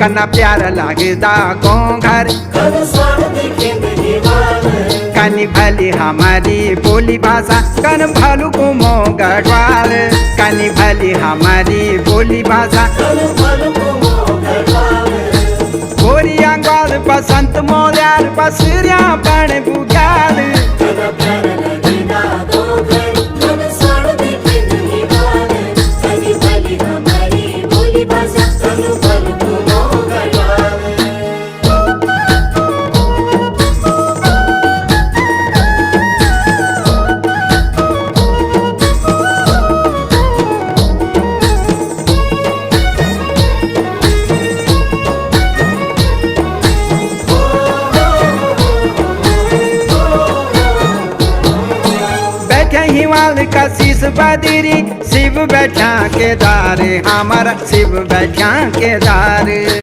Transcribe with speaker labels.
Speaker 1: कन्ना प्यारा लागदा को घर कनी भली हमारी बोली भाषा कन भालू को मो गढ़वाल कनी भली हमारी बोली भाषा गोरिया गाल बसंत मोल्यार बसरिया बण बुग्याल हिमाल का शीश बदरी शिव बैठा के दार हमारा शिव बैठा के दार।